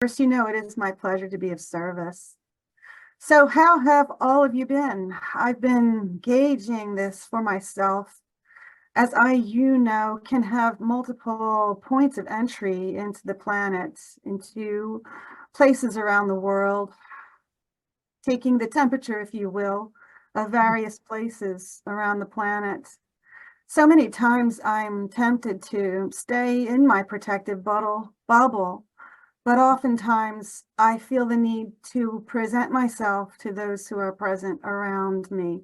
First, it is my pleasure to be of service. So how have all of you been? I've been gauging this for myself, as can have multiple points of entry into the planet, into places around the world, taking the temperature, if you will, of various places around the planet. So many times I'm tempted to stay in my protective bubble, but oftentimes I feel the need to present myself to those who are present around me.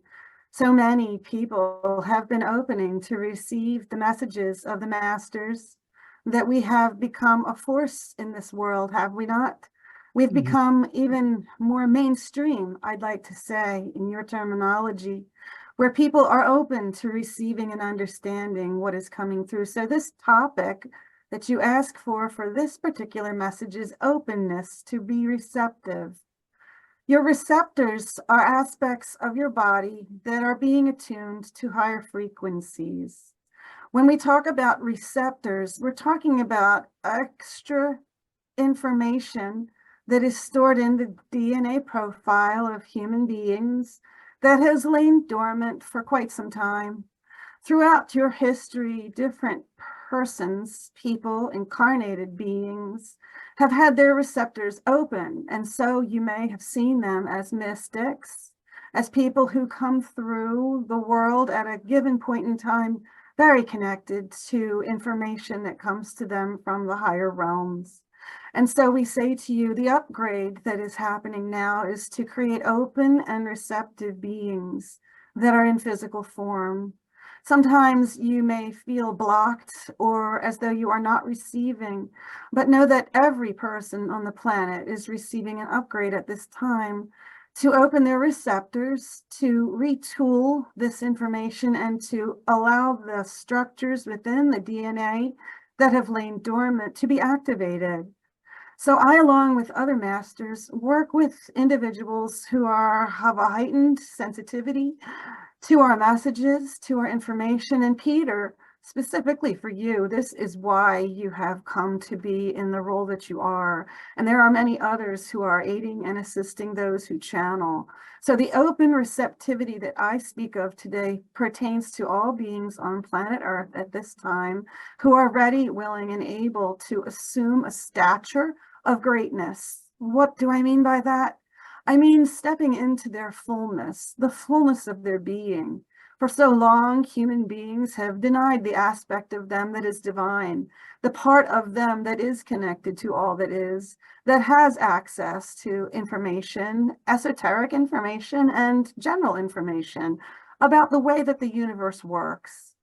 So many people have been opening to receive the messages of the masters, that we have become a force in this world, have we not? We've become even more mainstream, I'd like to say, in your terminology, where people are open to receiving and understanding what is coming through. So this topic that you ask for this particular message is openness, to be receptive. Your receptors are aspects of your body that are being attuned to higher frequencies. When we talk about receptors, we're talking about extra information that is stored in the DNA profile of human beings that has lain dormant for quite some time. Throughout your history, different persons, people, incarnated beings, have had their receptors open, and so you may have seen them as mystics, as people who come through the world at a given point in time, very connected to information that comes to them from the higher realms. And so we say to you, the upgrade that is happening now is to create open and receptive beings that are in physical form. Sometimes you may feel blocked or as though you are not receiving, but know that every person on the planet is receiving an upgrade at this time to open their receptors, to retool this information, and to allow the structures within the DNA that have lain dormant to be activated. So I, along with other masters, work with individuals who have a heightened sensitivity to our messages, to our information. And Peter, specifically for you, this is why you have come to be in the role that you are. And there are many others who are aiding and assisting those who channel. So the open receptivity that I speak of today pertains to all beings on planet Earth at this time who are ready, willing, and able to assume a stature of greatness. What do I mean by that? I mean stepping into their fullness, the fullness of their being. For so long, human beings have denied the aspect of them that is divine, the part of them that is connected to all that is, that has access to information, esoteric information, and general information about the way that the universe works.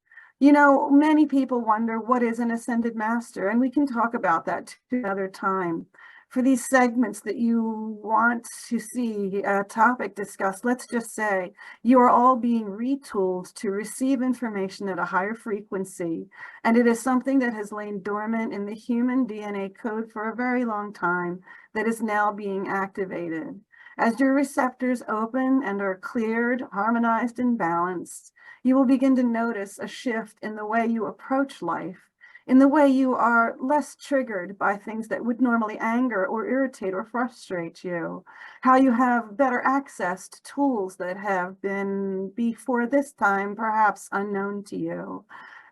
Many people wonder, what is an ascended master? And we can talk about that another time. For these segments that you want to see a topic discussed, let's just say you are all being retooled to receive information at a higher frequency. And it is something that has lain dormant in the human DNA code for a very long time that is now being activated. As your receptors open and are cleared, harmonized, and balanced, you will begin to notice a shift in the way you approach life, in the way you are less triggered by things that would normally anger or irritate or frustrate you, how you have better access to tools that have been, before this time, perhaps unknown to you.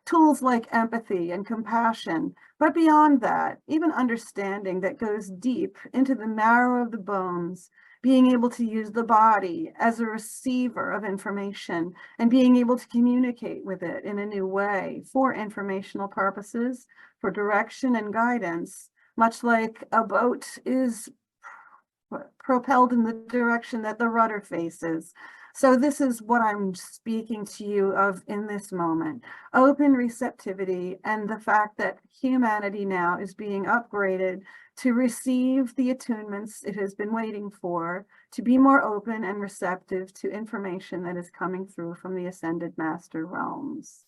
Tools like empathy and compassion, but beyond that, even understanding that goes deep into the marrow of the bones, being able to use the body as a receiver of information and being able to communicate with it in a new way for informational purposes, for direction and guidance, much like a boat is propelled in the direction that the rudder faces. So this is what I'm speaking to you of in this moment. Open receptivity and the fact that humanity now is being upgraded to receive the attunements it has been waiting for, to be more open and receptive to information that is coming through from the ascended master realms.